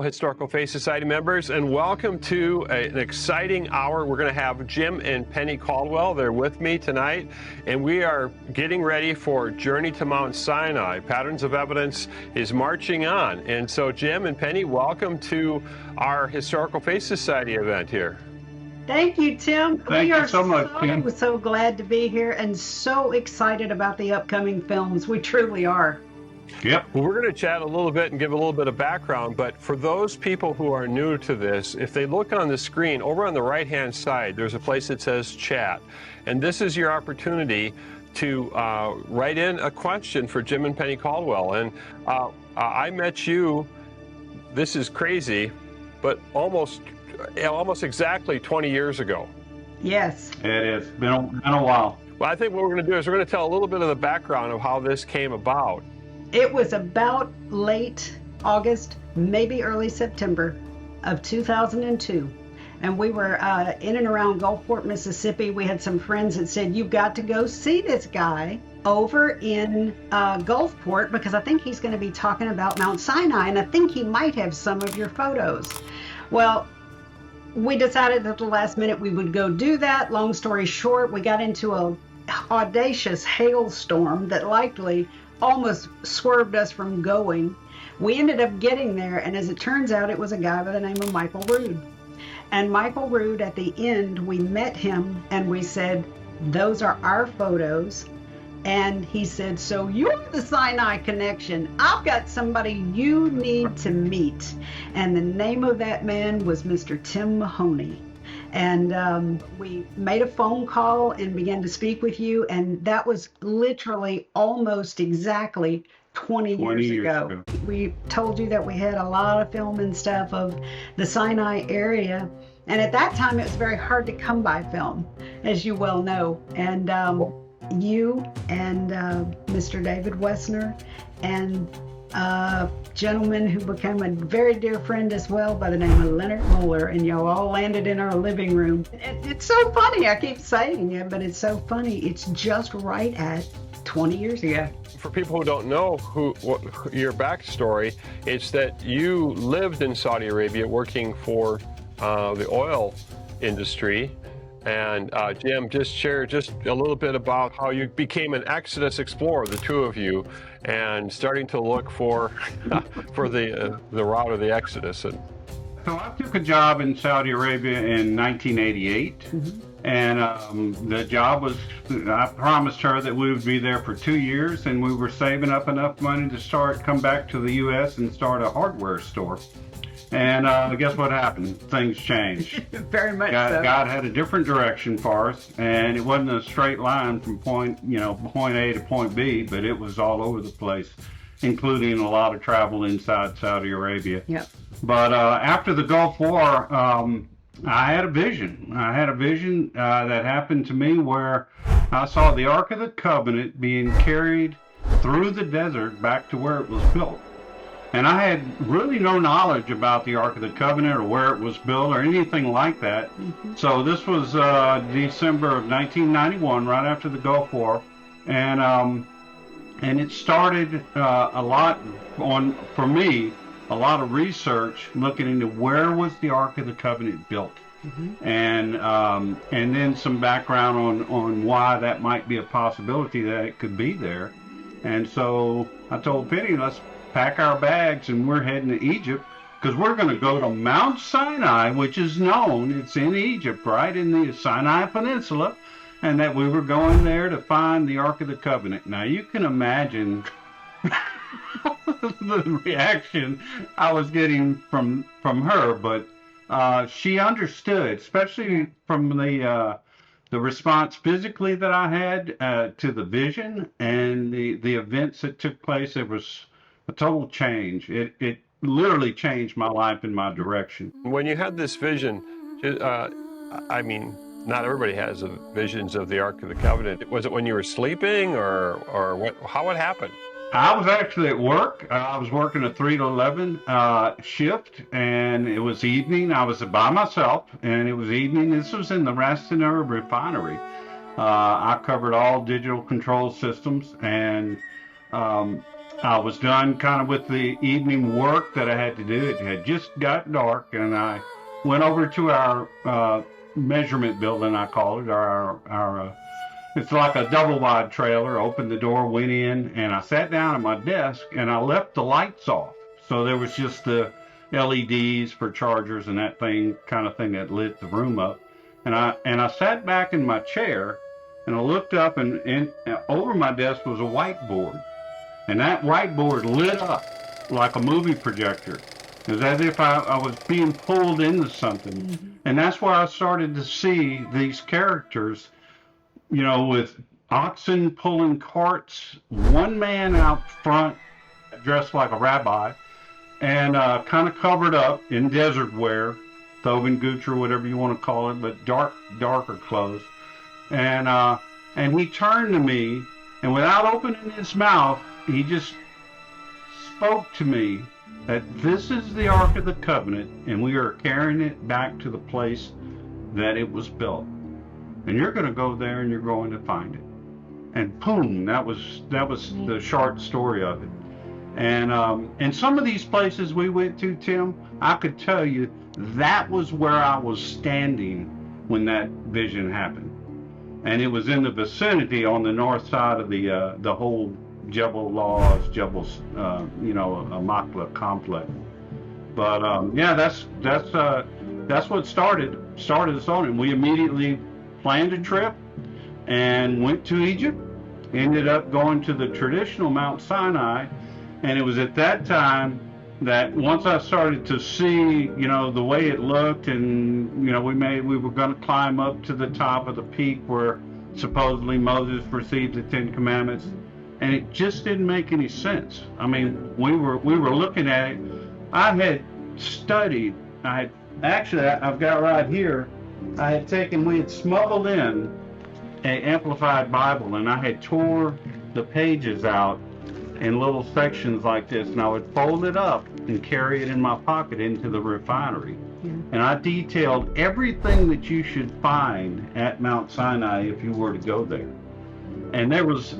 Historical Faith Society members, and welcome to an exciting hour. We're going to have Jim and Penny Caldwell. They're with me tonight, and we are getting ready for Journey to Mount Sinai. Patterns of Evidence is marching on. And so, Jim and Penny, welcome to our Historical Faith Society event here. Thank you, Tim. Thank you so much, Tim. We're so glad to be here and so excited about the upcoming films. We truly are. Yep. Well, we're going to chat a little bit and give a little bit of background, but for those people who are new to this, if they look on the screen, over on the right-hand side, there's a place that says chat. And this is your opportunity to write in a question for Jim and Penny Caldwell. And I met you, this is crazy, but almost exactly 20 years ago. Yes. It is. Been a while. Well, I think what we're going to do is we're going to tell a little bit of the background of how this came about. It was about late August, maybe early September of 2002. And we were in and around Gulfport, Mississippi. We had some friends that said, you've got to go see this guy over in Gulfport, because I think he's going to be talking about Mount Sinai, and I think he might have some of your photos. Well, we decided at the last minute we would go do that. Long story short, we got into a audacious hailstorm that likely almost swerved us from going. We ended up getting there, and as it turns out, it was a guy by the name of Michael Rood. And Michael Rood, at the end, we met him and we said, those are our photos. And he said, so you're the Sinai connection. I've got somebody you need to meet. And the name of that man was Mr. Tim Mahoney. And we made a phone call and began to speak with you. And that was literally almost exactly 20 years ago. We told you that we had a lot of film and stuff of the Sinai area. And at that time, it was very hard to come by film, as you well know. And you and Mr. David Wessner and a gentleman who became a very dear friend as well by the name of Leonard Muller, and y'all all landed in our living room. It's so funny. I keep saying it, but it's so funny. It's just right at 20 years ago. For people who don't know your backstory, it's that you lived in Saudi Arabia working for the oil industry. And Jim, just share just a little bit about how you became an Exodus explorer, the two of you, and starting to look for the route of the Exodus. So I took a job in Saudi Arabia in 1988, and the job was, I promised her that we would be there for 2 years, and we were saving up enough money to come back to the U.S. and start a hardware store. And guess what happened? Things changed. Very much so. God had a different direction for us, and it wasn't a straight line from point A to point B, but it was all over the place, including a lot of travel inside Saudi Arabia. Yep. But after the Gulf War, I had a vision. That happened to me where I saw the Ark of the Covenant being carried through the desert back to where it was built. And I had really no knowledge about the Ark of the Covenant or where it was built or anything like that. So this was December of 1991, right after the Gulf War. And it started a lot for me, a lot of research looking into where was the Ark of the Covenant built. And then some background on why that might be a possibility that it could be there. And so I told Penny, let's pack our bags and we're heading to Egypt, because we're going to go to Mount Sinai, which is known, it's in Egypt, right in the Sinai Peninsula, and that we were going there to find the Ark of the Covenant. Now you can imagine the reaction I was getting from her, but she understood, especially from the response physically that I had to the vision and the events that took place. It was a total change. It literally changed my life and my direction. When you had this vision, I mean, not everybody has visions of the Ark of the Covenant. Was it when you were sleeping, or what? How it happened? I was actually at work. I was working a 3 to 11 shift, and it was evening. I was by myself, and it was evening. This was in the Rastina refinery. I covered all digital control systems, and I was done kind of with the evening work that I had to do. It had just got dark, and I went over to our measurement building, I call it, it's like a double wide trailer. Opened the door, went in, and I sat down at my desk, and I left the lights off. So there was just the LEDs for chargers and that kind of thing that lit the room up. And I sat back in my chair, and I looked up, and over my desk was a whiteboard. And that whiteboard lit up like a movie projector. It was as if I was being pulled into something. Mm-hmm. And that's where I started to see these characters, you know, with oxen pulling carts, one man out front dressed like a rabbi, and kind of covered up in desert wear, Thoben Gooch or whatever you want to call it, but darker clothes. And he turned to me, and without opening his mouth, he just spoke to me that this is the Ark of the Covenant, and we are carrying it back to the place that it was built. And you're going to go there, and you're going to find it. And boom, that was the short story of it. And some of these places we went to, Tim, I could tell you that was where I was standing when that vision happened. And it was in the vicinity on the north side of the whole Jebel Laws, Jebel's, a Makla complex. But yeah, that's what started us on, and we immediately planned a trip and went to Egypt. Ended up going to the traditional Mount Sinai, and it was at that time that once I started to see, the way it looked, and we were going to climb up to the top of the peak where supposedly Moses received the Ten Commandments. And it just didn't make any sense. I mean, we were looking at it. I had studied. I've got right here. We had smuggled in an amplified Bible, and I had tore the pages out in little sections like this, and I would fold it up and carry it in my pocket into the refinery. Yeah. And I detailed everything that you should find at Mount Sinai if you were to go there. And there was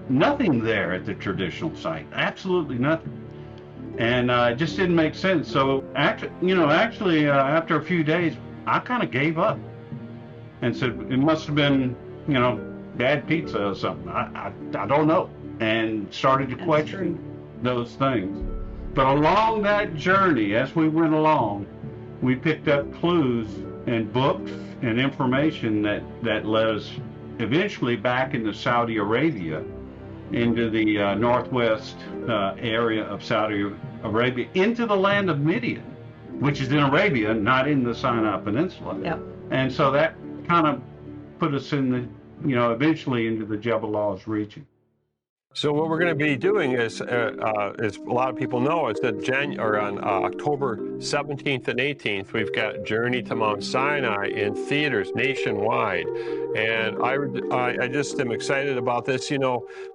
nothing there at the traditional site, absolutely nothing, and it just didn't make sense. So actually, after a few days, I kind of gave up and said it must have been bad pizza or something. I don't know, and started to question those things. But along that journey, as we went along, we picked up clues and books and information that led us eventually back into Saudi Arabia, into the northwest area of Saudi Arabia, into the land of Madyan, which is in Arabia, not in the Sinai Peninsula. Yep. And so that kind of put us in the, eventually into the Jebel Laws region. So what we're going to be doing is a lot of people know, is that on October 17th and 18th, we've got Journey to Mount Sinai in theaters nationwide. And I just am excited about this.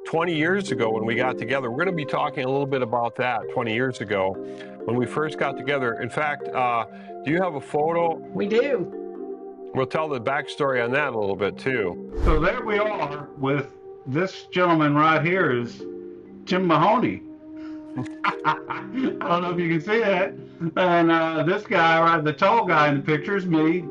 20 years ago when we got together, we're going to be talking a little bit about that 20 years ago when we first got together. In fact, do you have a photo? We do. We'll tell the backstory on that a little bit too. So there we are with this gentleman right here is Jim Mahoney. I don't know if you can see that. And this guy, right, the tall guy in the picture, is me,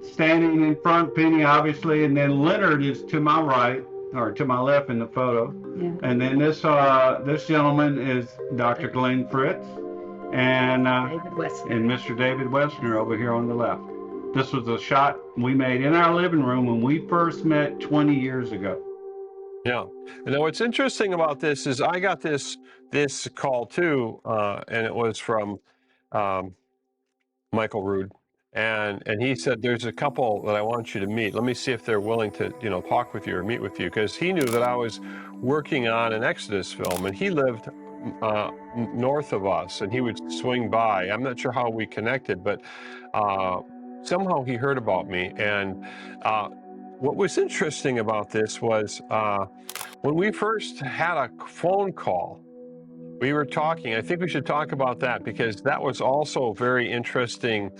standing in front, Penny, obviously, and then Leonard is to my right, or to my left in the photo. Yeah. And then this gentleman is Dr. Glenn Fritz, and Mr. David Westner over here on the left. This was a shot we made in our living room when we first met 20 years ago. Yeah. And what's interesting about this is I got this call too, and it was from Michael Rood, and he said, "There's a couple that I want you to meet. Let me see if they're willing to talk with you or meet with you," because he knew that I was working on an Exodus film, and he lived north of us, and he would swing by. I'm not sure how we connected, but somehow he heard about me. And what was interesting about this was when we first had a phone call, we were talking. I think we should talk about that because that was also a very interesting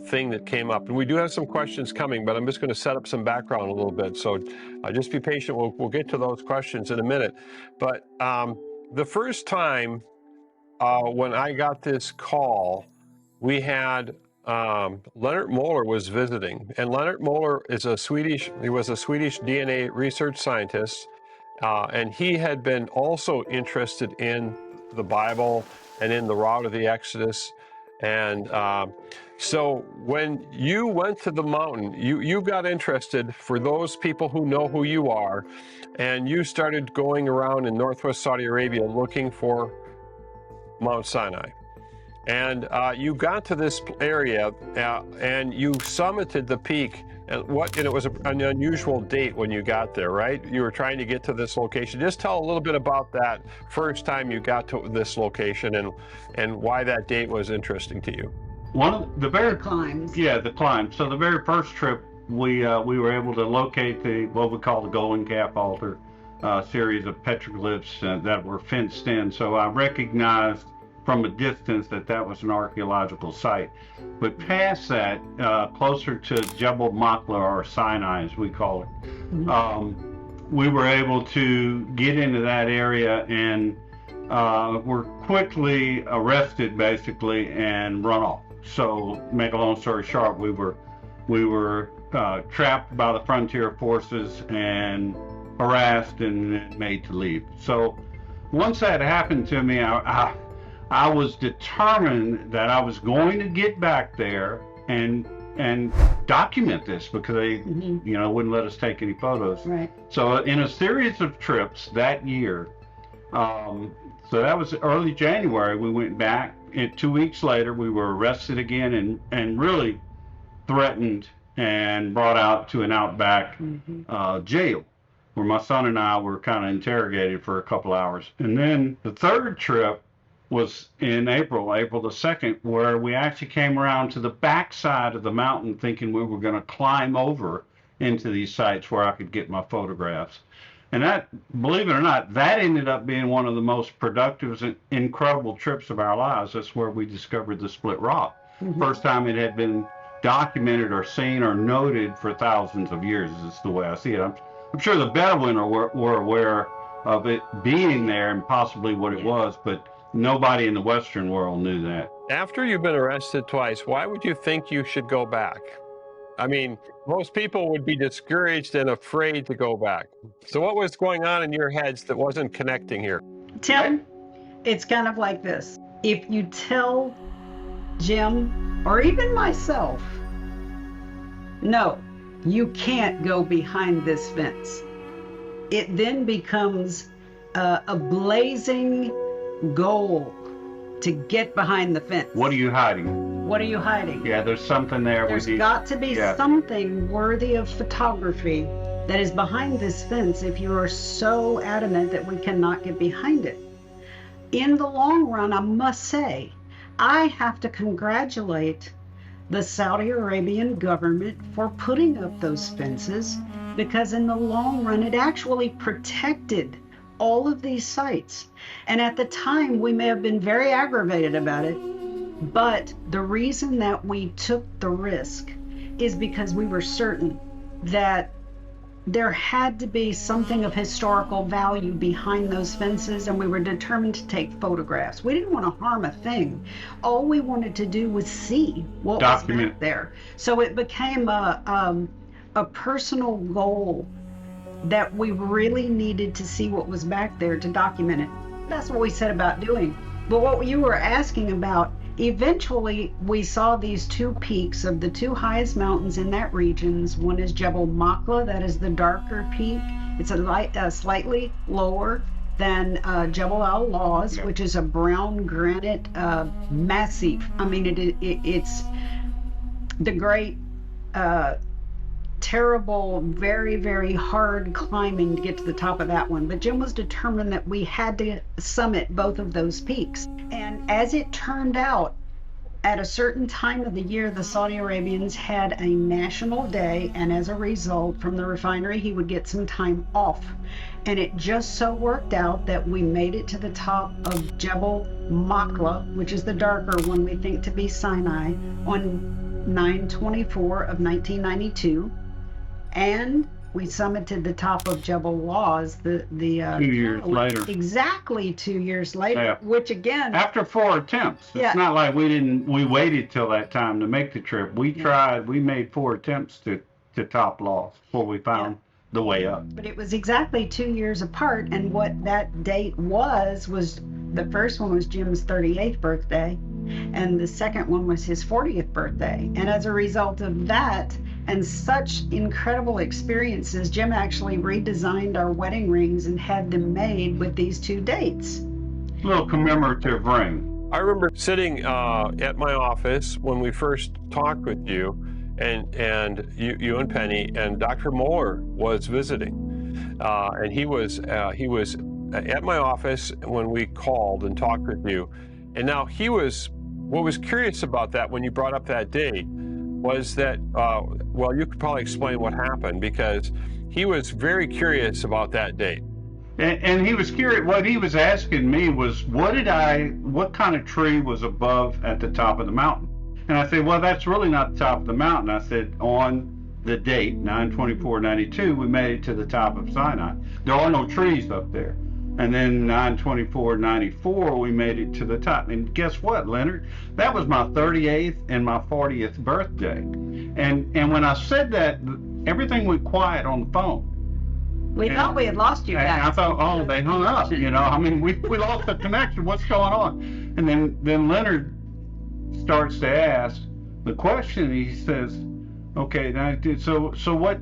thing that came up. And we do have some questions coming, but I'm just going to set up some background a little bit. So just be patient. We'll get to those questions in a minute. But The first time when I got this call, we had Leonard Moller was visiting, and Leonard Moller is he was a Swedish DNA research scientist, and he had been also interested in the Bible and in the route of the Exodus. And so when you went to the mountain, you got interested, for those people who know who you are, and you started going around in northwest Saudi Arabia looking for Mount Sinai. And you got to this area and you summited the peak. And it was an unusual date when you got there, right? You were trying to get to this location. Just tell a little bit about that first time you got to this location and why that date was interesting to you. One of the very climbs. Yeah, the climb. So the very first trip, we were able to locate what we call the Golden Calf Altar, series of petroglyphs that were fenced in. So I recognized from a distance that was an archaeological site. But past that, closer to Jebel Makla, or Sinai as we call it, we were able to get into that area and were quickly arrested basically and run off. So make a long story short, we were trapped by the frontier forces and harassed and made to leave. So once that happened to me, I was determined that I was going to get back there and document this, because they wouldn't let us take any photos. Right. So in a series of trips that year, so that was early January, we went back, and 2 weeks later we were arrested again and really threatened and brought out to an outback jail, where my son and I were kind of interrogated for a couple hours. And then the third trip was in April the 2nd, where we actually came around to the backside of the mountain thinking we were going to climb over into these sites where I could get my photographs. And that, believe it or not, that ended up being one of the most productive and incredible trips of our lives. That's where we discovered the split rock. First time it had been documented or seen or noted for thousands of years, is the way I see it. I'm sure the Bedouin were aware of it being there and possibly what it was, but nobody in the Western world knew that. After you've been arrested twice, why would you think you should go back? I mean, most people would be discouraged and afraid to go back. So what was going on in your heads that wasn't connecting here? Tim, it's kind of like this. If you tell Jim or even myself, no, you can't go behind this fence, it then becomes a blazing goal to get behind the fence. What are you hiding? What are you hiding? Yeah, there's something there. There's got to be something worthy of photography that is behind this fence if you are so adamant that we cannot get behind it. In the long run, I must say, I have to congratulate the Saudi Arabian government for putting up those fences, because in the long run, it actually protected all of these sites. And at the time, we may have been very aggravated about it, but the reason that we took the risk is because we were certain that there had to be something of historical value behind those fences, and we were determined to take photographs. We didn't want to harm a thing. All we wanted to do was see what was back there. So it became a personal goal that we really needed to see what was back there to document it. That's what we set about doing. But what you were asking about, eventually we saw these two peaks of the two highest mountains in that region. One is Jebel Makla, that is the darker peak. It's slightly lower than Jebel al-Lawz, which is a brown granite massif. I mean, it's the great terrible, very, very hard climbing to get to the top of that one. But Jim was determined that we had to summit both of those peaks. And as it turned out, at a certain time of the year, the Saudi Arabians had a national day, and as a result, from the refinery, he would get some time off. And it just so worked out that we made it to the top of Jebel Makla, which is the darker one we think to be Sinai, on 9/24 of 1992. And we summited the top of Jebel Lawz, the 2 years later. Exactly 2 years later, Yeah. which again, After 4 attempts. Yeah. It's not like we waited till that time to make the trip. We made 4 attempts to top Lawz before we found the way up. but it was exactly 2 years apart. And what that date was the first one was Jim's 38th birthday, and the second one was his 40th birthday. And as a result of that and such incredible experiences, Jim actually redesigned our wedding rings and had them made with these 2 dates. A little commemorative ring. I remember sitting at my office when we first talked with you, and you and Penny, and Dr. Moeller was visiting, and he was at my office when we called and talked with you. And now what was curious about that when you brought up that date was that, well, you could probably explain what happened, because he was very curious about that date. And he was curious. What he was asking me was, what kind of tree was above at the top of the mountain? And I said, well, that's really not the top of the mountain. I said, on the date, 9/24/92, we made it to the top of Sinai. There are no trees up there. And then 9/24/94, we made it to the top. And guess what, Leonard? That was my 38th and my 40th birthday. And when I said that, everything went quiet on the phone. We thought we had lost you guys. And I thought, oh, they hung up. I mean, we lost the connection. What's going on? And then Leonard starts to ask the question. He says, okay, now, so what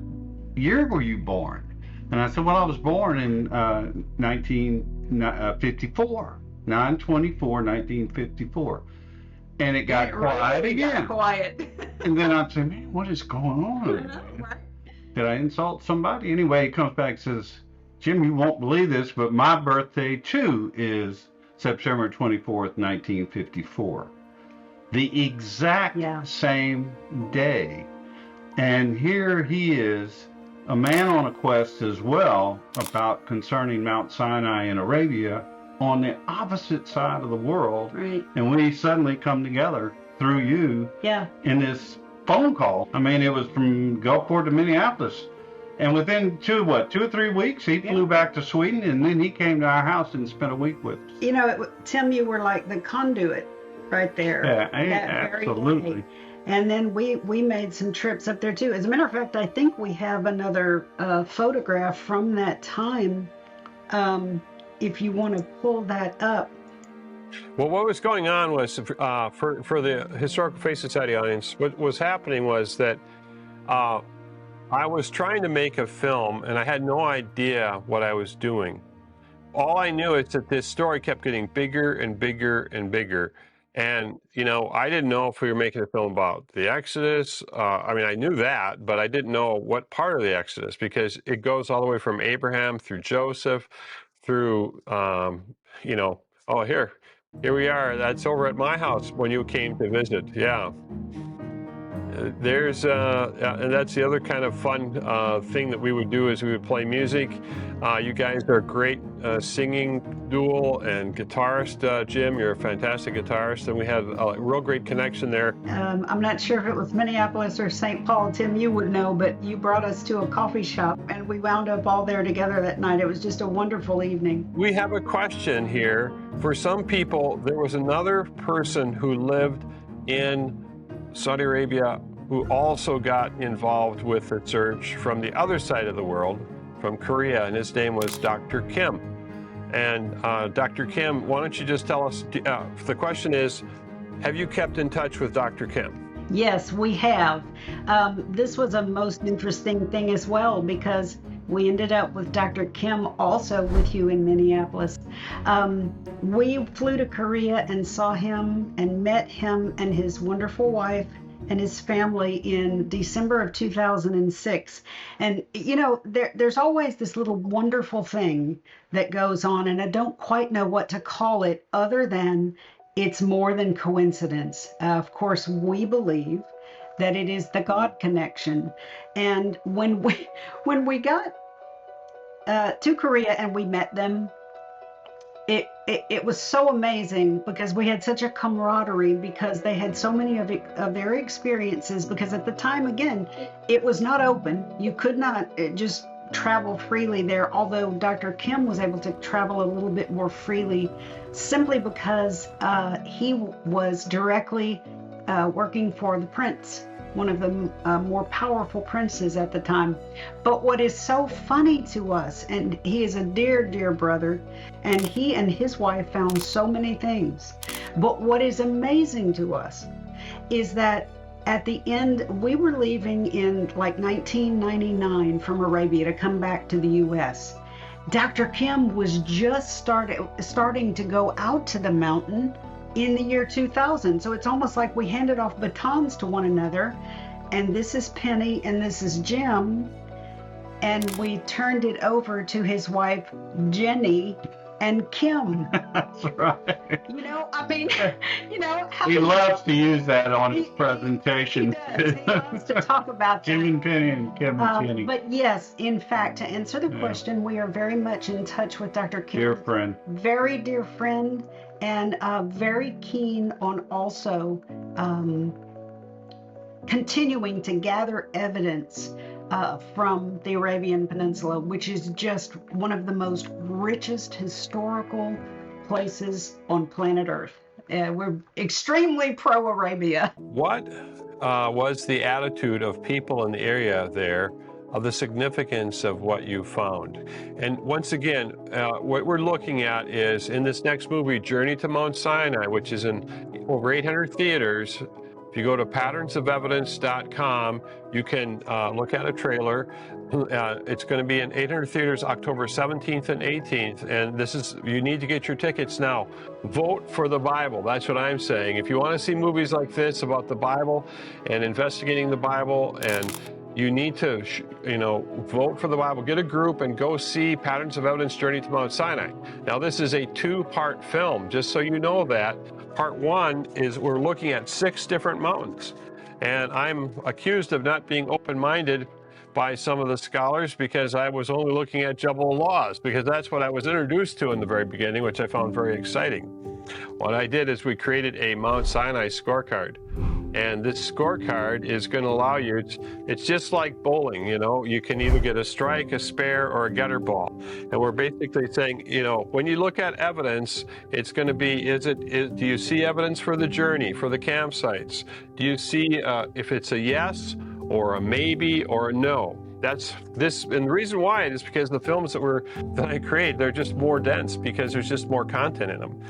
year were you born? And I said, well, I was born in 1954, 9/24/1954. And it got quiet again. And then I said, man, what is going on? Did I insult somebody? Anyway, he comes back and says, Jim, you won't believe this, but my birthday too is September 24th, 1954. The exact same day. And here he is, a man on a quest as well about concerning Mount Sinai in Arabia, on the opposite side of the world. Right. And we suddenly come together through you in this phone call. I mean, it was from Gulfport to Minneapolis. And within 2 or 3 weeks, he flew back to Sweden, and then he came to our house and spent a week with us. Tim, you were like the conduit right there. Yeah, absolutely. And then we made some trips up there too. As a matter of fact, I think we have another photograph from that time. If you want to pull that up. Well, what was going on was, for the Historical Faith Society audience, what was happening was that I was trying to make a film, and I had no idea what I was doing. All I knew is that this story kept getting bigger and bigger and bigger. And, I didn't know if we were making a film about the Exodus. I mean, I knew that, but I didn't know what part of the Exodus, because it goes all the way from Abraham through Joseph, through, oh, here we are. That's over at my house when you came to visit. Yeah. There's, and that's the other kind of fun thing that we would do, is we would play music. You guys are a great singing duo and guitarist. Jim, you're a fantastic guitarist, and we had a real great connection there. I'm not sure if it was Minneapolis or St. Paul. Tim, you would know, but you brought us to a coffee shop, and we wound up all there together that night. It was just a wonderful evening. We have a question here. For some people, there was another person who lived in Saudi Arabia who also got involved with the search from the other side of the world, from Korea, and his name was Dr. Kim. And Dr. Kim, why don't you just tell us, the question is, have you kept in touch with Dr. Kim? Yes, we have. This was a most interesting thing as well, because we ended up with Dr. Kim also with you in Minneapolis. We flew to Korea and saw him and met him and his wonderful wife and his family in December of 2006. And, there's always this little wonderful thing that goes on, and I don't quite know what to call it other than it's more than coincidence. Of course, we believe that it is the God connection. And when we got to Korea and we met them, it was so amazing because we had such a camaraderie because they had so many of their experiences, because at the time, again, it was not open. You could not just travel freely there, although Dr. Kim was able to travel a little bit more freely simply because he was directly working for the prince, one of the more powerful princes at the time. But what is so funny to us, and he is a dear, dear brother, and he and his wife found so many things. But what is amazing to us is that at the end, we were leaving in like 1999 from Arabia to come back to the U.S. Dr. Kim was just starting to go out to the mountain in the year 2000. So it's almost like we handed off batons to one another. And this is Penny and this is Jim. And we turned it over to his wife, Jenny and Kim. That's right. You know, I mean, you know. He loves to use that on his presentation. He does. He loves to talk about Jim and Penny and Kim and Jenny. But yes, in fact, to answer the question, we are very much in touch with Dr. Kim. Dear friend. Very dear friend, and very keen on also continuing to gather evidence from the Arabian Peninsula, which is just one of the most richest historical places on planet Earth. We're extremely pro-Arabia. What was the attitude of people in the area there of the significance of what you found? And once again, what we're looking at is in this next movie, Journey to Mount Sinai, which is in over 800 theaters. If you go to patternsofevidence.com, you can look at a trailer. It's going to be in 800 theaters October 17th and 18th. And this is, you need to get your tickets now. Vote for the Bible. That's what I'm saying. If you want to see movies like this about the Bible and investigating the Bible, and you need to, vote for the Bible. Get a group and go see Patterns of Evidence, Journey to Mount Sinai. Now, this is a 2-part film, just so you know that. Part 1 is we're looking at 6 different mountains. And I'm accused of not being open-minded by some of the scholars because I was only looking at Jebel Laws, because that's what I was introduced to in the very beginning, which I found very exciting. What I did is we created a Mount Sinai scorecard. And this scorecard is going to allow you, it's just like bowling, you can either get a strike, a spare, or a gutter ball. And we're basically saying, when you look at evidence, it's going to be, do you see evidence for the journey, for the campsites? Do you see if it's a yes, or a maybe, or a no? That's this, and the reason why is because the films that I create, they're just more dense because there's just more content in them.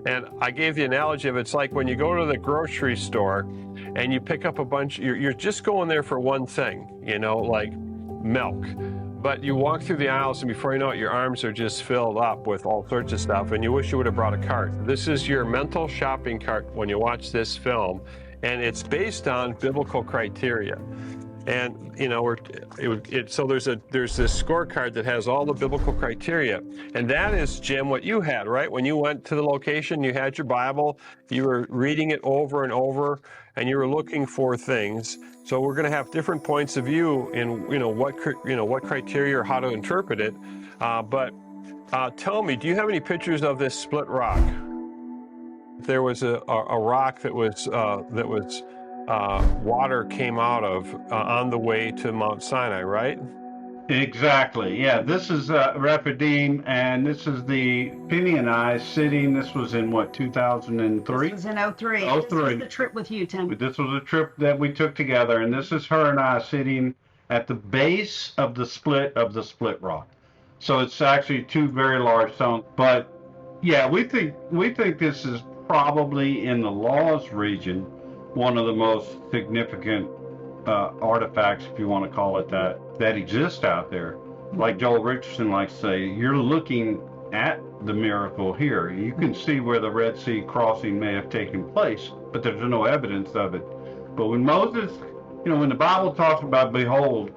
And I gave the analogy of it's like when you go to the grocery store and you pick up a bunch, you're just going there for one thing, like milk. But you walk through the aisles and before you know it, your arms are just filled up with all sorts of stuff and you wish you would have brought a cart. This is your mental shopping cart when you watch this film, and it's based on biblical criteria. And so there's this scorecard that has all the biblical criteria, and that is, Jim, what you had, right? When you went to the location, you had your Bible, you were reading it over and over, and you were looking for things. So we're going to have different points of view in what criteria or how to interpret it. But tell me, do you have any pictures of this split rock? There was a rock that was water came out of on the way to Mount Sinai, right? Exactly. Yeah, this is Rephidim, and this is the Penny and I sitting. This was in 2003? This was in 03. 03. This was the trip with you, Tim. This was a trip that we took together, and this is her and I sitting at the base of the split rock. So it's actually 2 very large stones. But yeah, we think this is probably in the Laws region one of the most significant artifacts, if you want to call it that exist out there. Like Joel Richardson likes to say, you're looking at the miracle here. You can see where the Red Sea crossing may have taken place, but there's no evidence of it. But when Moses, when the Bible talks about, behold,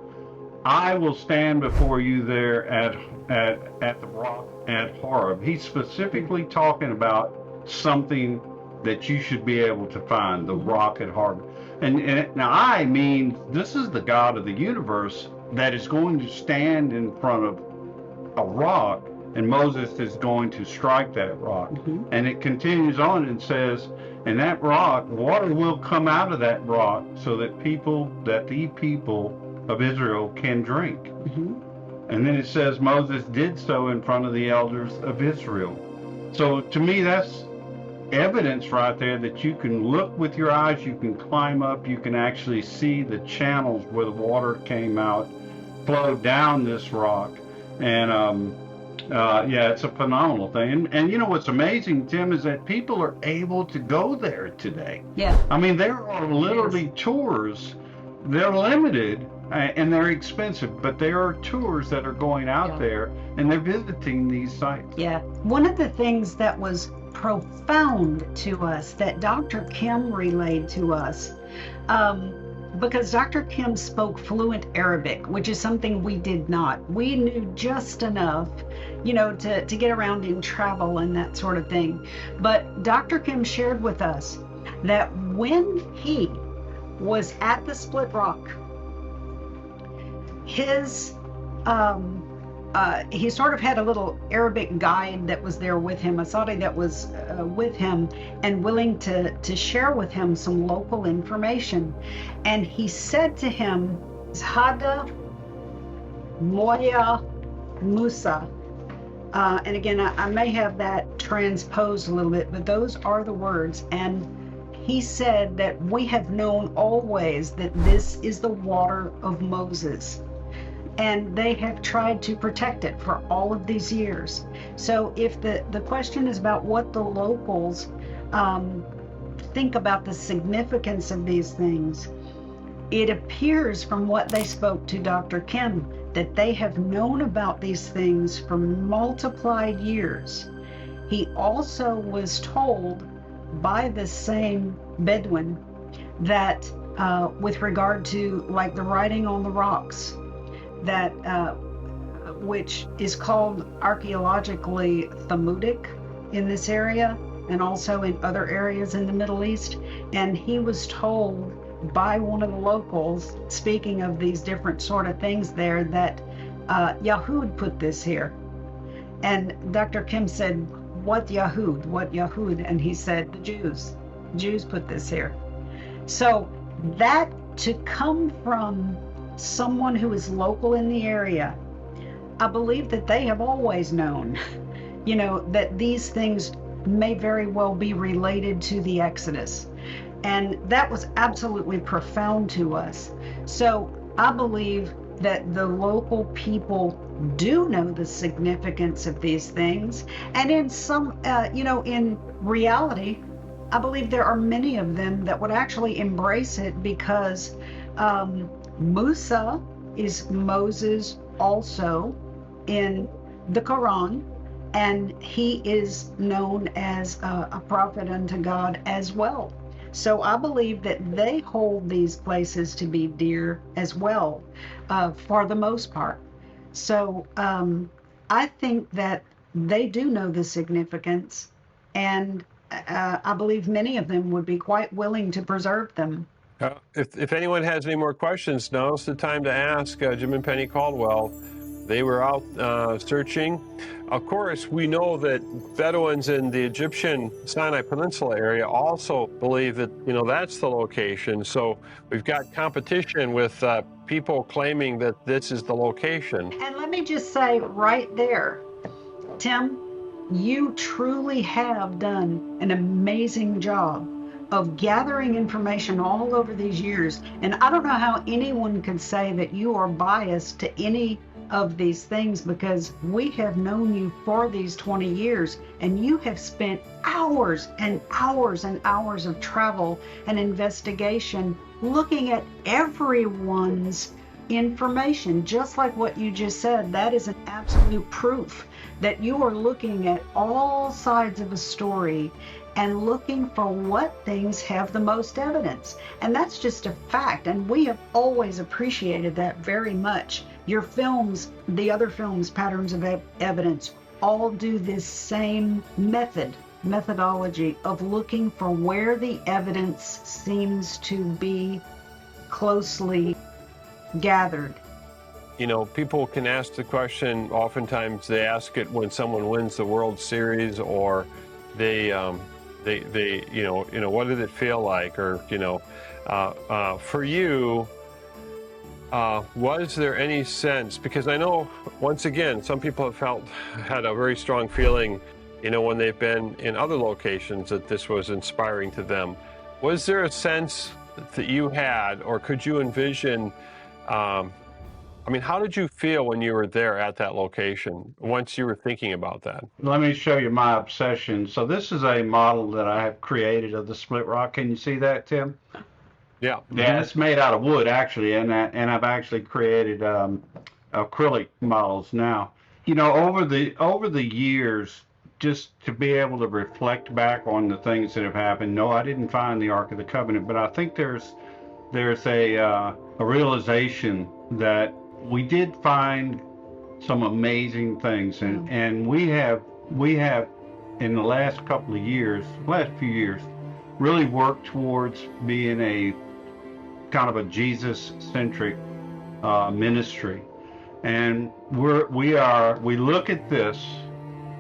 I will stand before you there at the rock at Horeb, he's specifically talking about something that you should be able to find, the rock at Horeb. And now I mean, this is the God of the universe that is going to stand in front of a rock and Moses is going to strike that rock. And it continues on and says, and that rock, water will come out of that rock so that the people of Israel can drink. And then it says Moses did so in front of the elders of Israel. So to me, that's evidence right there that you can look with your eyes, you can climb up, you can actually see the channels where the water came out, flowed down this rock. And yeah, it's a phenomenal thing. And you know what's amazing, Tim, is that people are able to go there today. Yeah. I mean, there are literally tours. They're limited and they're expensive, but there are tours that are going out there and they're visiting these sites. Yeah. One of the things that was profound to us that Dr. Kim relayed to us, because Dr. Kim spoke fluent Arabic, which is something we did not. We knew just enough, you know, to get around in travel and that sort of thing. But Dr. Kim shared with us that when he was at the Split Rock, he sort of had a little Arabic guide that was there with him, a Saudi that was with him and willing to share with him some local information. And he said to him, Hada Moya Musa. And again, I may have that transposed a little bit, but those are the words. And he said that we have known always that this is the water of Moses. And they have tried to protect it for all of these years. So if the question is about what the locals think about the significance of these things, it appears from what they spoke to Dr. Kim that they have known about these things for multiplied years. He also was told by the same Bedouin that with regard to like the writing on the rocks, that which is called archaeologically Thamudic in this area and also in other areas in the Middle East. And he was told by one of the locals, speaking of these different sort of things there, that Yahud put this here. And Dr. Kim said, what Yahud? What Yahud? And he said, the Jews. Jews put this here. So that to come from someone who is local in the area, I believe that they have always known, you know, that these things may very well be related to the Exodus. And that was absolutely profound to us. So I believe that the local people do know the significance of these things. And in some, you know, in reality, I believe there are many of them that would actually embrace it because Musa is Moses also in the Quran, and he is known as a prophet unto God as well. So I believe that they hold these places to be dear as well, for the most part. So I think that they do know the significance, and I believe many of them would be quite willing to preserve them. If anyone has any more questions, now's the time to ask Jim and Penny Caldwell. They were out searching. Of course, we know that Bedouins in the Egyptian Sinai Peninsula area also believe that, you know, that's the location. So we've got competition with people claiming that this is the location. And let me just say right there, Tim, you truly have done an amazing job of gathering information all over these years. And I don't know how anyone could say that you are biased to any of these things, because we have known you for these 20 years and you have spent hours and hours and hours of travel and investigation looking at everyone's information, just like what you just said. That is an absolute proof that you are looking at all sides of a story and looking for what things have the most evidence. And that's just a fact. And we have always appreciated that very much. Your films, the other films, Patterns of Evidence, all do this same methodology of looking for where the evidence seems to be closely gathered. people can ask the question. Oftentimes, they ask it when someone wins the World Series, or they what did it feel like, or for you. Was there any sense, because I know, once again, some people have had a very strong feeling, when they've been in other locations, that this was inspiring to them. Was there a sense that you had, or could you envision, how did you feel when you were there at that location, once you were thinking about that? Let me show you my obsession. So this is a model that I have created of the split rock. Can you see that, Tim? Yeah. Yeah, it's made out of wood, actually, and I've actually created acrylic models now. Over the years, just to be able to reflect back on the things that have happened. No, I didn't find the Ark of the Covenant, but I think there's a realization that we did find some amazing things, and we have in the last few years, really worked towards being a kind of a Jesus-centric ministry, and we look at this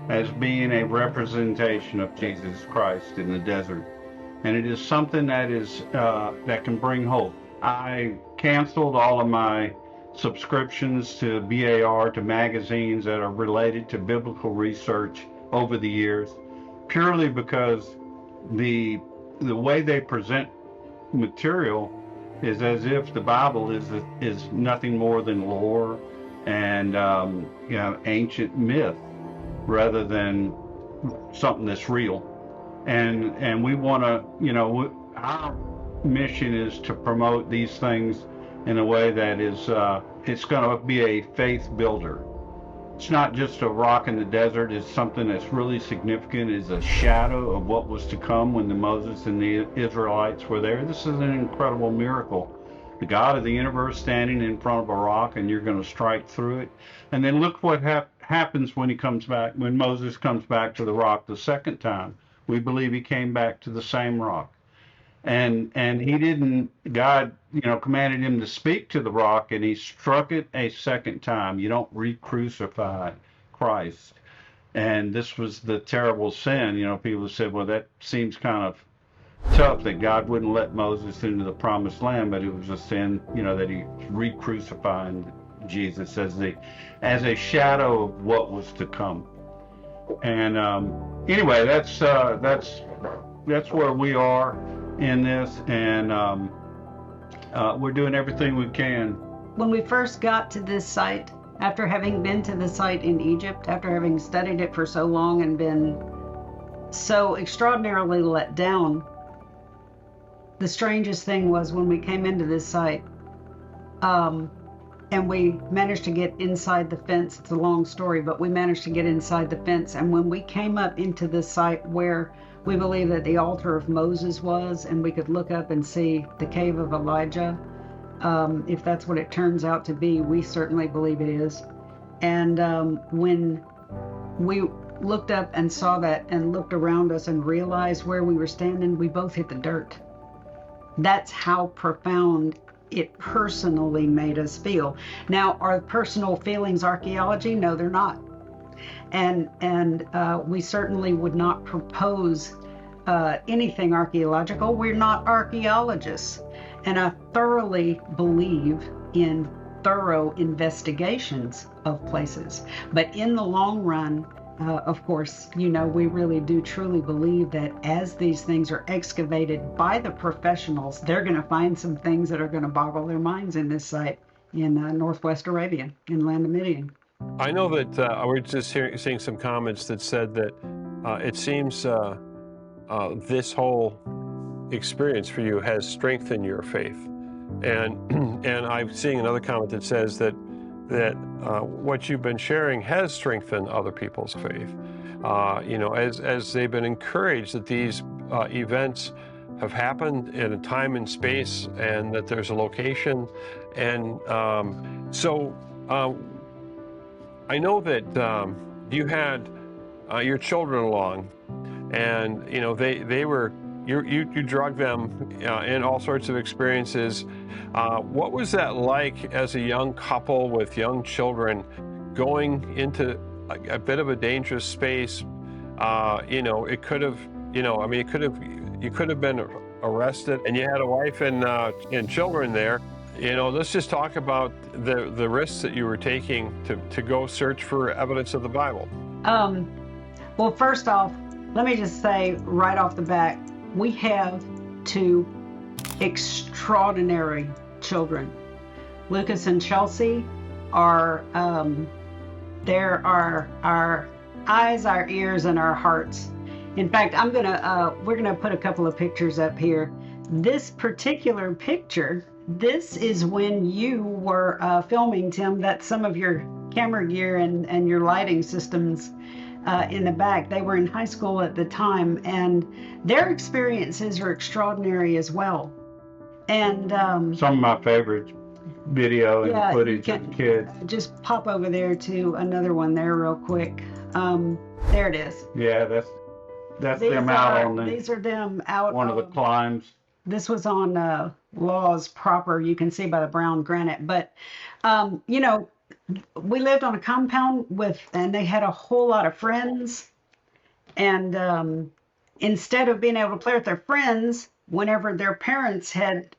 as being a representation of Jesus Christ in the desert, and it is something that can bring hope. I canceled all of my subscriptions to BAR, to magazines that are related to biblical research over the years, purely because the way they present material is as if the Bible is nothing more than lore and ancient myth, rather than something that's real. And we want to, our mission is to promote these things in a way that is it's going to be a faith builder. It's not just a rock in the desert. It's something that's really significant. It's a shadow of what was to come when Moses and the Israelites were there. This is an incredible miracle. The God of the universe standing in front of a rock, and you're going to strike through it. And then look what happens when when Moses comes back to the rock the second time. We believe he came back to the same rock. And he didn't, God, commanded him to speak to the rock, and he struck it a second time. You don't re-crucify Christ. And this was the terrible sin. People said, well, that seems kind of tough that God wouldn't let Moses into the promised land, but it was a sin, that he re-crucified Jesus as a shadow of what was to come. And anyway, that's where we are in this, and we're doing everything we can. When we first got to this site, after having been to the site in Egypt, after having studied it for so long and been so extraordinarily let down, the strangest thing was when we came into this site, and we managed to get inside the fence. It's a long story, but we managed to get inside the fence, and when we came up into the site where we believe that the altar of Moses was, and we could look up and see the cave of Elijah. If that's what it turns out to be, we certainly believe it is. And when we looked up and saw that and looked around us and realized where we were standing, we both hit the dirt. That's how profound it personally made us feel. Now, are personal feelings archaeology? No, they're not. And we certainly would not propose anything archaeological. We're not archaeologists. And I thoroughly believe in thorough investigations of places. But in the long run, of course, we really do truly believe that as these things are excavated by the professionals, they're going to find some things that are going to boggle their minds in this site in Northwest Arabia, in land of Madyan. I know that we're just seeing some comments that said that it seems this whole experience for you has strengthened your faith, and I'm seeing another comment that says that what you've been sharing has strengthened other people's faith. As they've been encouraged that these events have happened in a time and space, and that there's a location, and so. I know that you had your children along, and they were you drug them in all sorts of experiences. What was that like as a young couple with young children going into a bit of a dangerous space? It could have, you could have been arrested, and you had a wife and children there. Let's just talk about the risks that you were taking to go search for evidence of the Bible. Well, first off, let me just say right off the bat, we have two extraordinary children. Lucas and Chelsea are, they're our eyes, our ears, and our hearts. In fact, we're gonna put a couple of pictures up here. This particular picture, this is when you were filming, Tim. That's some of your camera gear and your lighting systems in the back. They were in high school at the time, and their experiences are extraordinary as well. And some of my favorite video and footage of the kids. Just pop over there to another one there real quick. There it is. Yeah, that's them out on these are them out one of the climbs. This was on Laws proper. You can see by the brown granite. But we lived on a compound and they had a whole lot of friends. And instead of being able to play with their friends, whenever their parents had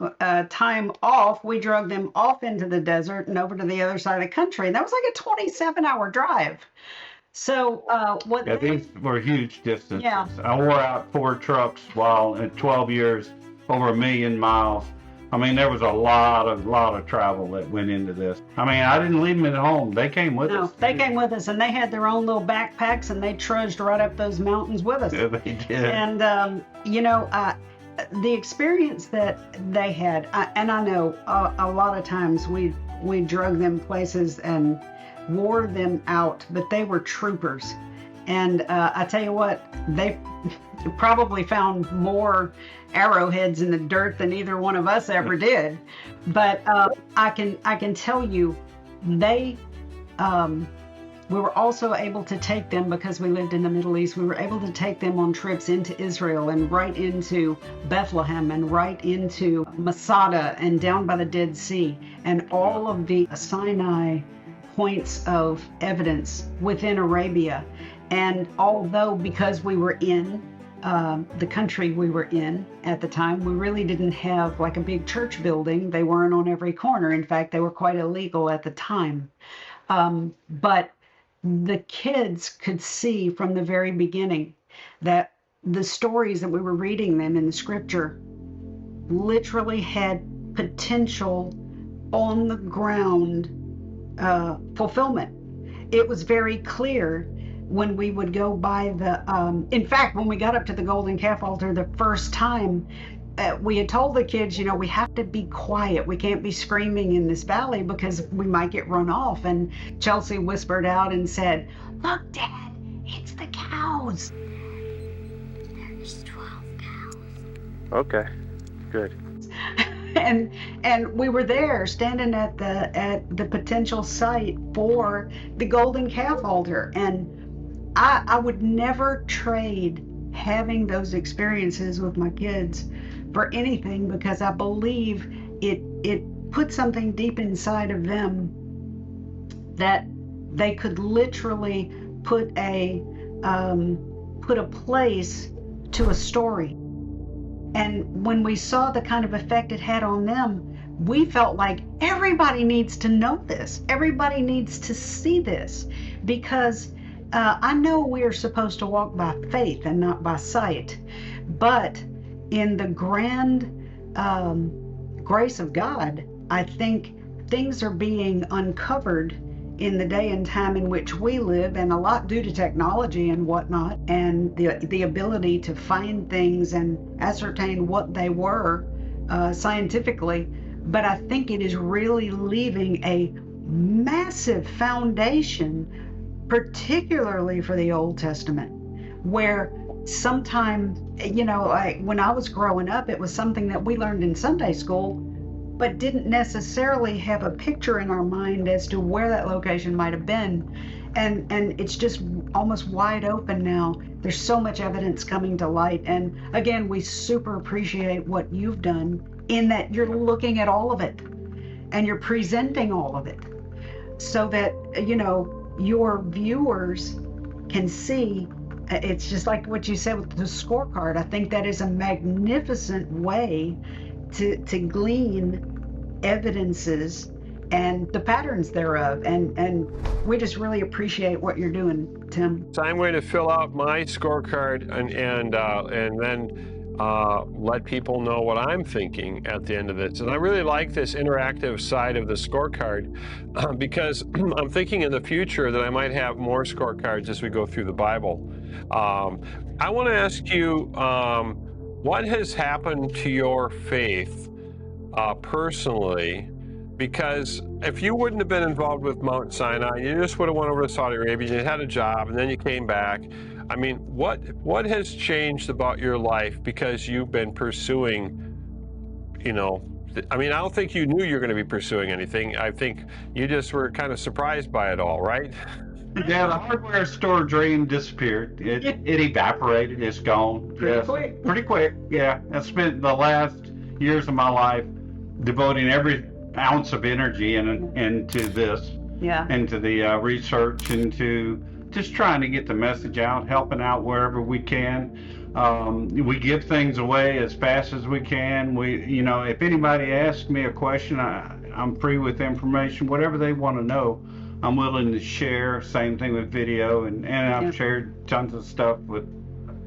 time off, we drug them off into the desert and over to the other side of the country. And that was like a 27-hour drive. So these were huge distances. Yeah. I wore out 4 trucks while in 12 years, over 1 million miles. I mean, there was a lot of travel that went into this. I mean, I didn't leave them at home. They came with us. They came with us, and they had their own little backpacks, and they trudged right up those mountains with us. Yeah, they did. And, the experience that they had, and I know a lot of times we drug them places and wore them out, but they were troopers. And I tell you what, they probably found more arrowheads in the dirt than either one of us ever did. But I can tell you, we were also able to take them, because we lived in the Middle East, we were able to take them on trips into Israel and right into Bethlehem and right into Masada and down by the Dead Sea and all of the Sinai points of evidence within Arabia. And although, because we were in the country we were in at the time, we really didn't have like a big church building. They weren't on every corner. In fact, they were quite illegal at the time. But the kids could see from the very beginning that the stories that we were reading them in the scripture literally had potential on the ground fulfillment. It was very clear when we would go by in fact, when we got up to the golden calf altar the first time, we had told the kids, we have to be quiet. We can't be screaming in this valley because we might get run off. And Chelsea whispered out and said, "Look, Dad, it's the cows." There's 12 cows. Okay, good. And we were there standing at the potential site for the golden calf altar. And I would never trade having those experiences with my kids for anything, because I believe it put something deep inside of them that they could literally put a place to a story. And when we saw the kind of effect it had on them, we felt like everybody needs to know this. Everybody needs to see this, because I know we are supposed to walk by faith and not by sight, but in the grand grace of God, I think things are being uncovered in the day and time in which we live, and a lot due to technology and whatnot, and the ability to find things and ascertain what they were scientifically. But I think it is really leaving a massive foundation, particularly for the Old Testament, where sometimes, when I was growing up, it was something that we learned in Sunday school, but didn't necessarily have a picture in our mind as to where that location might have been. And it's just almost wide open now. There's so much evidence coming to light. And again, we super appreciate what you've done in that you're looking at all of it and you're presenting all of it so that, your viewers can see. It's just like what you said with the scorecard. I think that is a magnificent way to glean evidences and the patterns thereof. And we just really appreciate what you're doing, Tim. So I'm going to fill out my scorecard and then let people know what I'm thinking at the end of this. And I really like this interactive side of the scorecard because I'm thinking in the future that I might have more scorecards as we go through the Bible. I want to ask you, what has happened to your faith personally? Because if you wouldn't have been involved with Mount Sinai, you just would have went over to Saudi Arabia, you had a job, and then you came back. I mean, what has changed about your life because you've been pursuing, I don't think you knew you were going to be pursuing anything. I think you just were kind of surprised by it all, right? Yeah, the hardware store dream disappeared. It evaporated. It's gone. Pretty quick. Yeah, I spent the last years of my life devoting every ounce of energy into this, into the research, into just trying to get the message out, helping out wherever we can. We give things away as fast as we can. If anybody asks me a question, I'm free with information, whatever they want to know. I'm willing to share. Same thing with video, and I've shared tons of stuff with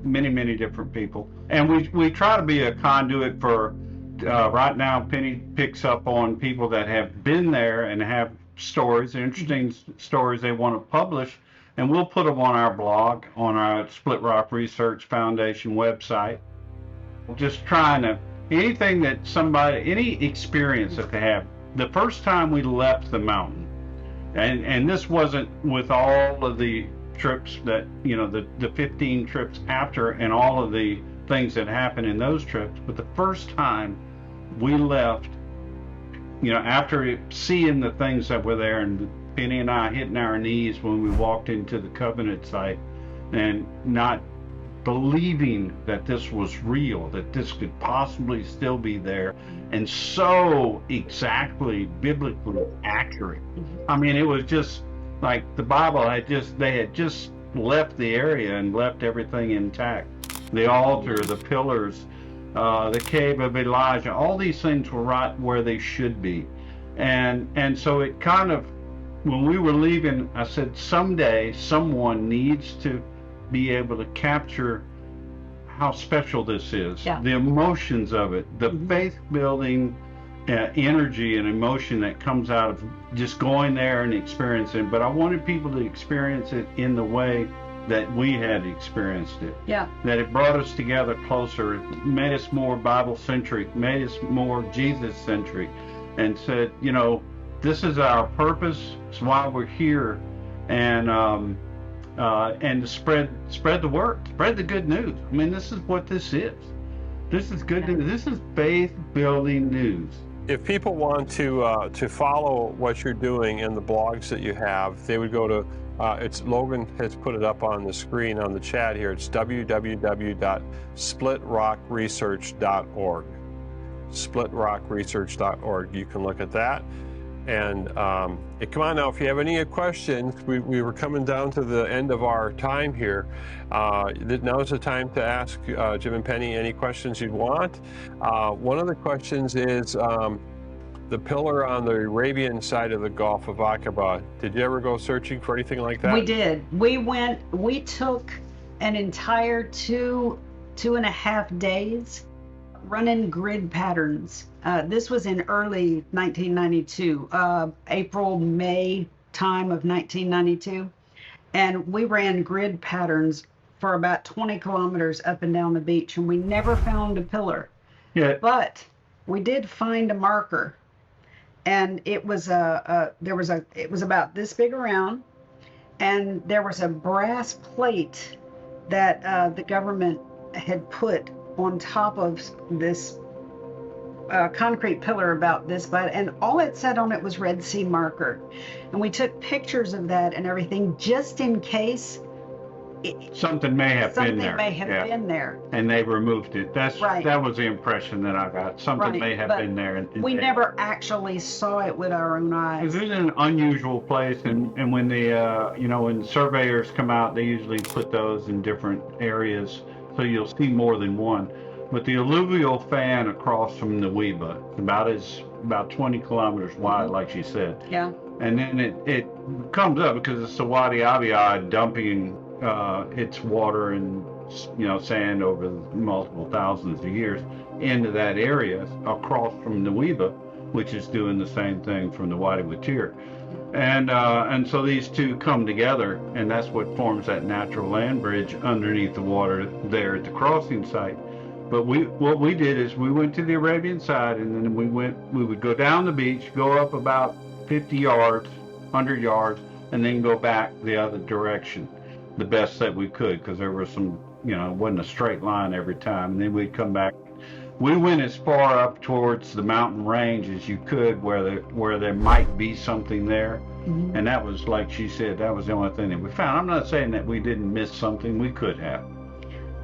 many, many different people. And we try to be a conduit for. Right now, Penny picks up on people that have been there and have stories, interesting stories they want to publish, and we'll put them on our blog, on our Split Rock Research Foundation website. Just trying to, anything that any experience that they have. The first time we left the mountain, and this wasn't with all of the trips that, the 15 trips after and all of the things that happened in those trips, but the first time we left, after seeing the things that were there, and Penny and I hitting our knees when we walked into the covenant site and not believing that this was real, that this could possibly still be there, and so exactly biblically accurate. I mean, it was just like the Bible they had just left the area and left everything intact. The altar, the pillars, the cave of Elijah, all these things were right where they should be. And so it kind of, when we were leaving, I said, someday someone needs to be able to capture how special this is, the emotions of it, the faith-building energy and emotion that comes out of just going there and experiencing it. But I wanted people to experience it in the way that we had experienced it. That it brought us together closer. It made us more Bible-centric, made us more Jesus-centric, and said, this is our purpose. It's why we're here, and to spread the word, spread the good news. I mean, this is what this is. This is good news. This is faith-building news. If people want to follow what you're doing and the blogs that you have, they would go to Logan has put it up on the screen on the chat here. It's www.splitrockresearch.org. Splitrockresearch.org. You can look at that. And come on now, if you have any questions, we were coming down to the end of our time here. Now's the time to ask Jim and Penny any questions you'd want. One of the questions is the pillar on the Arabian side of the Gulf of Aqaba. Did you ever go searching for anything like that? We did. We took an entire two and a half days running grid patterns. This was in early 1992, April, May time of 1992. And we ran grid patterns for about 20 kilometers up and down the beach, and we never found a pillar. But we did find a marker. And it was it was about this big around, and there was a brass plate that the government had put on top of this concrete pillar about this, and all it said on it was Red Sea marker. And we took pictures of that and everything just in case something may have been something there. may have Yeah. been there. And they removed it. Right. That was the impression that I got. Something Right, may have but been there. We never actually saw it with our own eyes. It's an unusual place, and when the when surveyors come out, they usually put those in different areas, so you'll see more than one. But the alluvial fan across from the Weeba, about 20 kilometers wide, like she said. Yeah. And then it comes up because it's the Wadi Abiyad dumping its water and sand over multiple thousands of years into that area across from the Weeba, which is doing the same thing from the Wadi Watir. And so these two come together, and that's what forms that natural land bridge underneath the water there at the crossing site. But what we did is we went to the Arabian side, and then we would go down the beach, go up about 50 yards, 100 yards, and then go back the other direction, the best that we could, because there was some, it wasn't a straight line every time. And then we'd come back. We went as far up towards the mountain range as you could, where there might be something there. Mm-hmm. And that was, like she said, that was the only thing that we found. I'm not saying that we didn't miss something. We could have.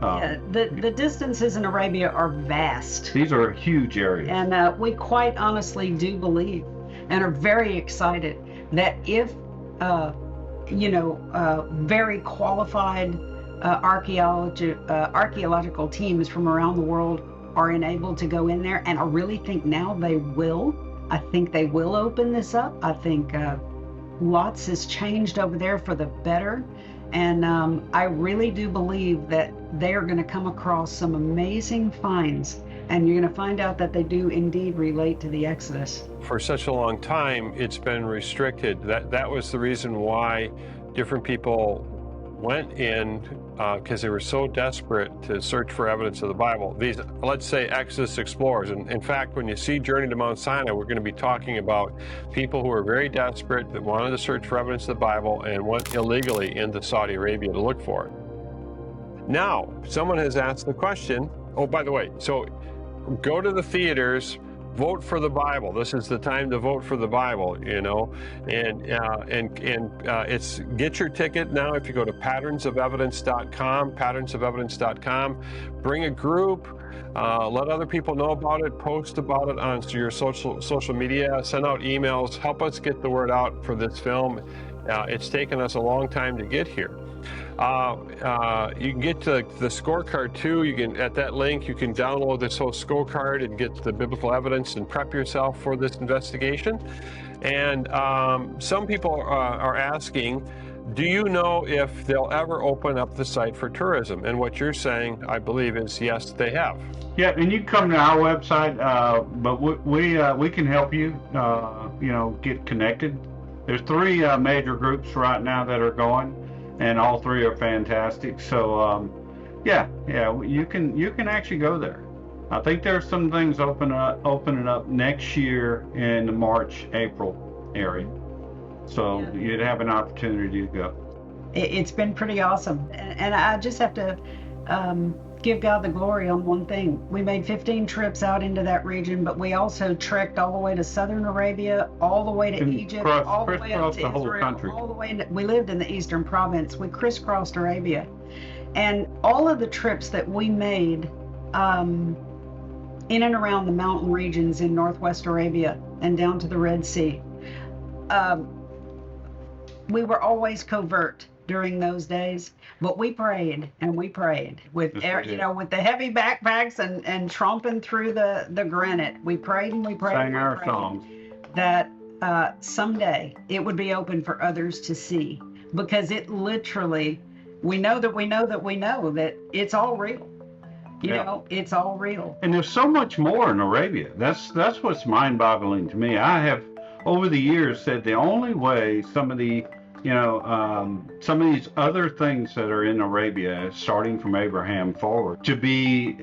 Yeah, the distances in Arabia are vast. These are huge areas. And we quite honestly do believe and are very excited that if, very qualified archaeological teams from around the world are enabled to go in there, and I really think now they will. I think they will open this up. I think lots has changed over there for the better. And I really do believe that they are going to come across some amazing finds, and you're going to find out that they do indeed relate to the Exodus. For such a long time, it's been restricted. That was the reason why different people went in, because they were so desperate to search for evidence of the Bible. These, let's say, Exodus explorers. And in fact, when you see Journey to Mount Sinai, we're going to be talking about people who are very desperate, that wanted to search for evidence of the Bible and went illegally into Saudi Arabia to look for it. Now, someone has asked the question, oh, by the way, so go to the theaters, vote for the Bible. This is the time to vote for the Bible, and it's get your ticket now. If you go to patternsofevidence.com, bring a group, let other people know about it, post about it on your social media, send out emails, help us get the word out for this film. It's taken us a long time to get here. You can get to the scorecard too. You can, at that link, you can download this whole scorecard and get the biblical evidence and prep yourself for this investigation. And some people are asking, do you know if they'll ever open up the site for tourism? And what you're saying, I believe, is yes, they have. Yeah, and you can come to our website, but we can help you, get connected. There's 3 major groups right now that are going, and all 3 are fantastic. So, you can actually go there. I think there's some things opening up next year in the March, April area. So you'd have an opportunity to go. It's been pretty awesome, and I just have to give God the glory on one thing. We made 15 trips out into that region, but we also trekked all the way to southern Arabia, all the way to Egypt, all the way up to Israel, all the way. We lived in the eastern province. We crisscrossed Arabia, and all of the trips that we made in and around the mountain regions in northwest Arabia and down to the Red Sea, we were always covert during those days, but we prayed and we prayed with with the heavy backpacks and tromping through the granite. We prayed and we prayed. Sang our songs. That someday it would be open for others to see, because it literally, we know that it's all real. It's all real. And there's so much more in Arabia. That's what's mind-boggling to me. I have over the years said the only way some of these other things that are in Arabia, starting from Abraham forward, to be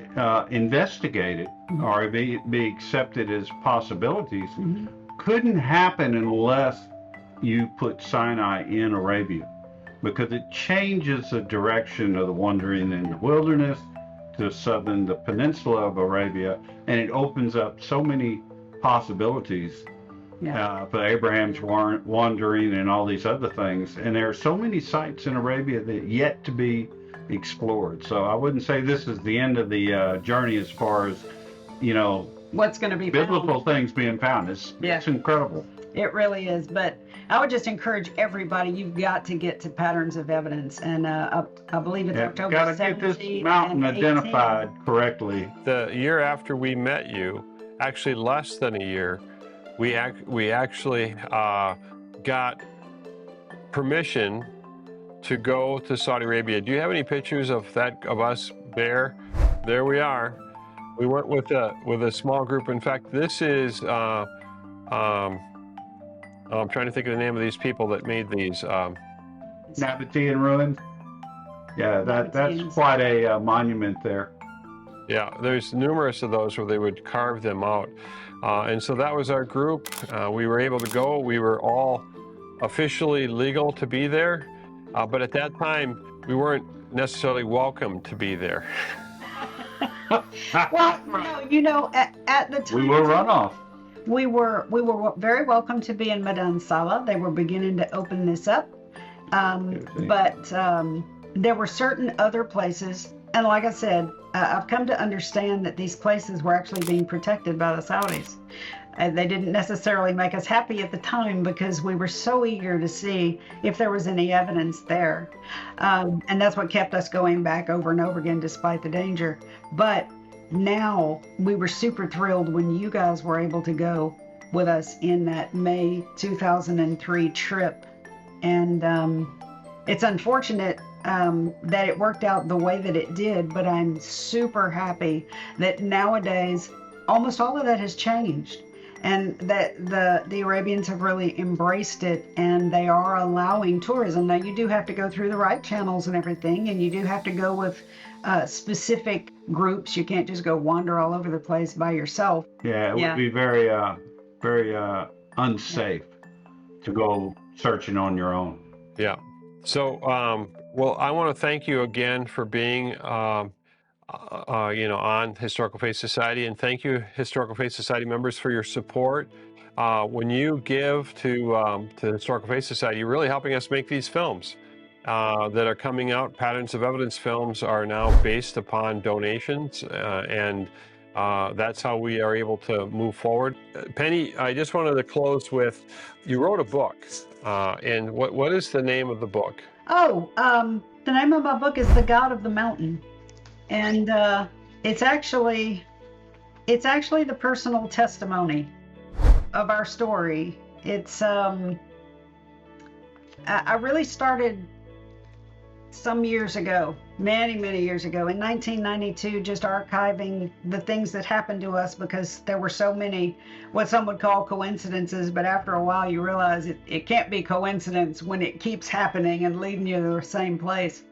investigated or be accepted as possibilities, couldn't happen unless you put Sinai in Arabia, because it changes the direction of the wandering in the wilderness to the peninsula of Arabia, and it opens up so many possibilities for Abraham's wandering and all these other things. And there are so many sites in Arabia that yet to be explored. So I wouldn't say this is the end of the journey as far as, what's going to be biblical found. things being found. It's incredible. It really is. But I would just encourage everybody, you've got to get to Patterns of Evidence. And I believe it's October 17th. Got to get this mountain identified correctly. The year after we met you, actually less than a year, we actually got permission to go to Saudi Arabia. Do you have any pictures of us there? There we are. We went with a small group. In fact, this is I'm trying to think of the name of these people that made these. Madyan ruins. Yeah, that's quite a monument there. Yeah, there's numerous of those where they would carve them out. And so that was our group. We were able to go. We were all officially legal to be there. But at that time, we weren't necessarily welcome to be there. Well, no, at the time. We were runoff. We were very welcome to be in Madyan Salah. They were beginning to open this up. But there were certain other places. And like I said, I've come to understand that these places were actually being protected by the Saudis. They didn't necessarily make us happy at the time because we were so eager to see if there was any evidence there. And that's what kept us going back over and over again despite the danger. But now we were super thrilled when you guys were able to go with us in that May 2003 trip. And it's unfortunate that it worked out the way that it did, but I'm super happy that nowadays almost all of that has changed. And that the Arabians have really embraced it, and they are allowing tourism. Now, you do have to go through the right channels and everything, and you do have to go with specific groups. You can't just go wander all over the place by yourself. Yeah, it would be very, very unsafe to go searching on your own. Yeah. So, well, I want to thank you again for being on Historical Faith Society, and thank you, Historical Faith Society members, for your support. When you give to Historical Faith Society, you're really helping us make these films that are coming out. Patterns of Evidence films are now based upon donations, and that's how we are able to move forward. Penny, I just wanted to close with, you wrote a book, and what is the name of the book? The name of my book is The God of the Mountain. And it's actually the personal testimony of our story. It's I really started some years ago, many years ago, in 1992, just archiving the things that happened to us, because there were so many what some would call coincidences, but after a while you realize it can't be coincidence when it keeps happening and leading you to the same place.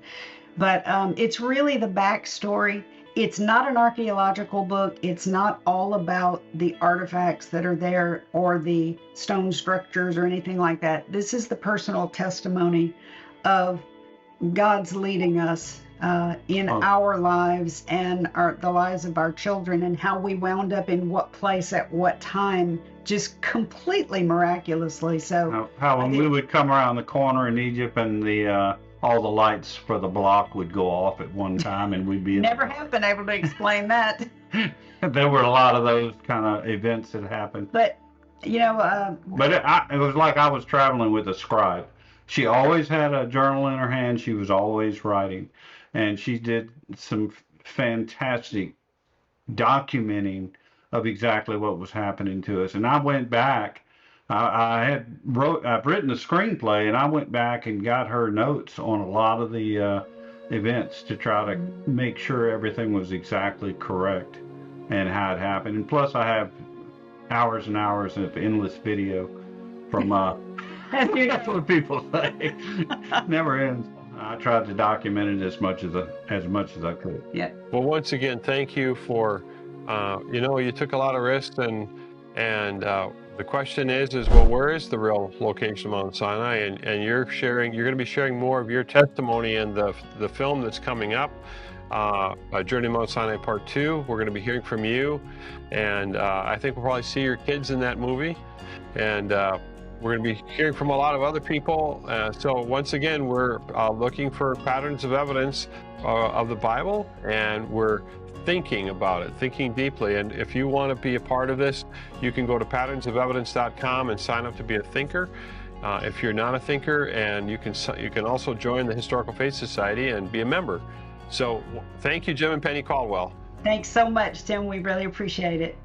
But it's really the backstory. It's not an archaeological book. It's not all about the artifacts that are there or the stone structures or anything like that. This is the personal testimony of God's leading us in our lives and the lives of our children, and how we wound up in what place at what time, just completely miraculously. So how when we would come around the corner in Egypt and all the lights for the block would go off at one time, and we'd be never have been able to explain that. There were a lot of those kind of events that happened. But but it was like I was traveling with a scribe. She always had a journal in her hand. She was always writing, and she did some fantastic documenting of exactly what was happening to us. And I went back. I've written a screenplay, and I went back and got her notes on a lot of the events to try to make sure everything was exactly correct and how it happened. And plus, I have hours and hours of endless video from that's what people say. Never ends. I tried to document it as much as I could. Yeah. Well, once again, thank you for you took a lot of risks, and the question is well, where is the real location of Mount Sinai? And you're going to be sharing more of your testimony in the film that's coming up. Journey to Mount Sinai Part 2. We're going to be hearing from you, and I think we'll probably see your kids in that movie, and we're going to be hearing from a lot of other people. So once again, we're looking for patterns of evidence of the Bible, and we're thinking about it, thinking deeply. And if you want to be a part of this, you can go to patternsofevidence.com and sign up to be a thinker. If you're not a thinker, and you can also join the Historical Faith Society and be a member. So thank you, Jim and Penny Caldwell. Thanks so much, Tim. We really appreciate it.